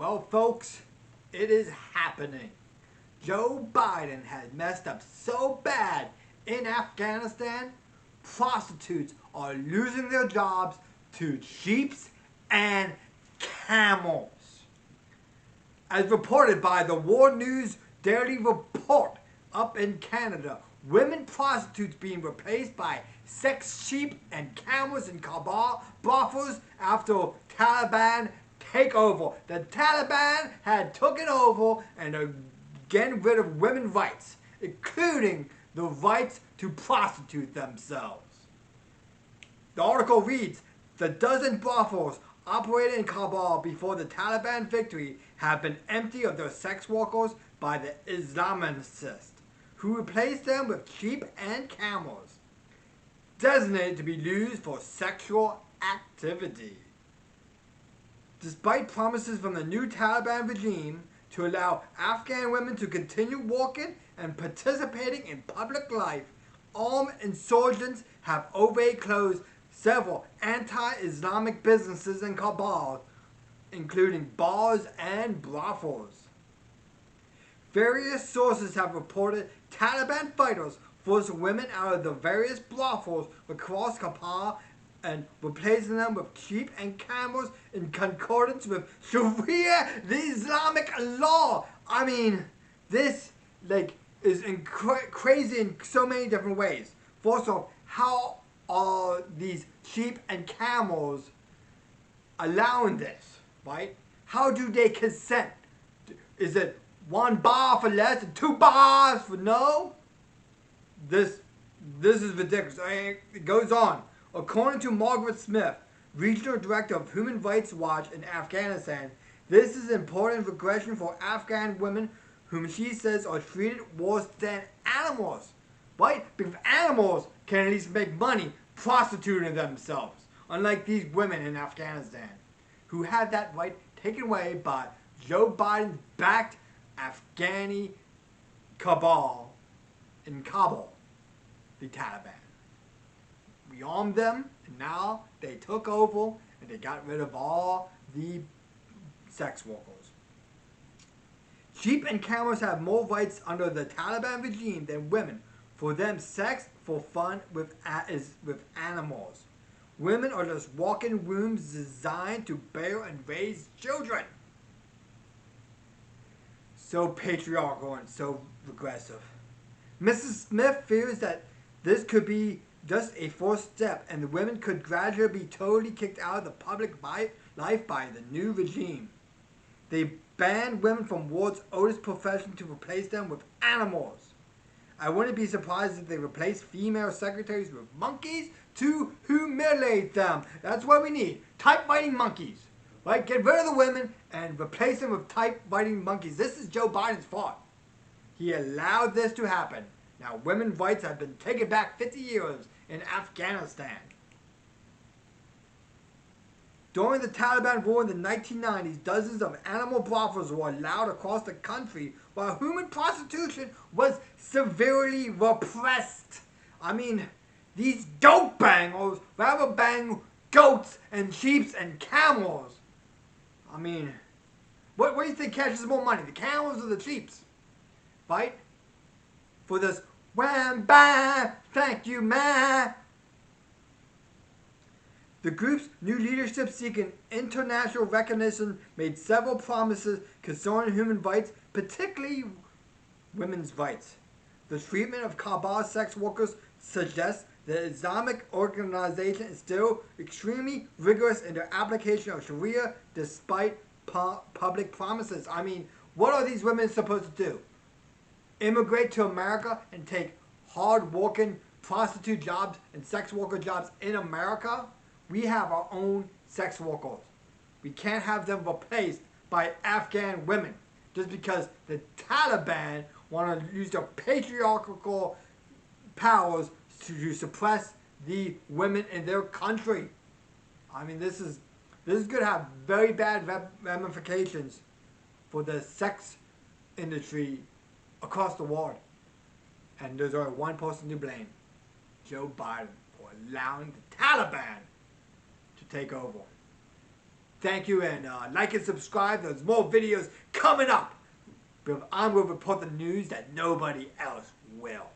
Well, folks, it is happening. Joe Biden has messed up so bad in Afghanistan, prostitutes are losing their jobs to sheep and camels. As reported by the War News Daily Report up in Canada, women prostitutes being replaced by sex sheep and camels in Kabul brothels after Taliban takeover. The Taliban had taken over and are getting rid of women's rights, including the rights to prostitute themselves. The article reads, the dozen brothels operated in Kabul before the Taliban victory have been emptied of their sex workers by the Islamists, who replaced them with sheep and camels, designated to be used for sexual activity. Despite promises from the new Taliban regime to allow Afghan women to continue working and participating in public life, armed insurgents have already closed several anti-Islamic businesses in Kabul, including bars and brothels. Various sources have reported Taliban fighters forced women out of the various brothels across Kabul and replacing them with sheep and camels in concordance with Sharia, the Islamic law. I mean, this is crazy in so many different ways. First off, how are these sheep and camels allowing this, right? How do they consent? Is it 1 bar for less and 2 bars for no? This is ridiculous. It goes on. According to Margaret Smith, Regional Director of Human Rights Watch in Afghanistan, this is an important regression for Afghan women whom she says are treated worse than animals. Right? Because animals can at least make money prostituting themselves, unlike these women in Afghanistan, who had that right taken away by Joe Biden's backed Afghani cabal in Kabul, the Taliban. We armed them, and now they took over, and they got rid of all the sex workers. Sheep and camels have more rights under the Taliban regime than women. For them, sex for fun is with animals. Women are just walk-in wombs designed to bear and raise children. So patriarchal and so regressive. Mrs. Smith fears that this could be just a first step, and the women could gradually be totally kicked out of the public life by the new regime. They banned women from world's oldest profession to replace them with animals. I wouldn't be surprised if they replace female secretaries with monkeys to humiliate them. That's what we need. Typewriting monkeys. Right? Get rid of the women and replace them with typewriting monkeys. This is Joe Biden's fault. He allowed this to happen. Now, women's rights have been taken back 50 years in Afghanistan. During the Taliban rule in the 1990s, dozens of animal brothels were allowed across the country, while human prostitution was severely repressed. I mean, these goat bangers rather bang goats and sheep and camels. I mean, what do you think catches more money, the camels or the sheep? Right? For this wham bam, thank you man. The group's new leadership seeking international recognition made several promises concerning human rights, particularly women's rights. The treatment of Kabul sex workers suggests the Islamic organization is still extremely rigorous in their application of Sharia despite public promises. I mean, what are these women supposed to do? Immigrate to America and take hard-working prostitute jobs and sex worker jobs in America? We have our own sex workers. We can't have them replaced by Afghan women just because the Taliban want to use their patriarchal powers to suppress the women in their country. I mean, this is going to have very bad ramifications for the sex industry across the world. And there's only one person to blame, Joe Biden, for allowing the Taliban to take over. Thank you, and like and subscribe. There's more videos coming up. But I'm going to report the news that nobody else will.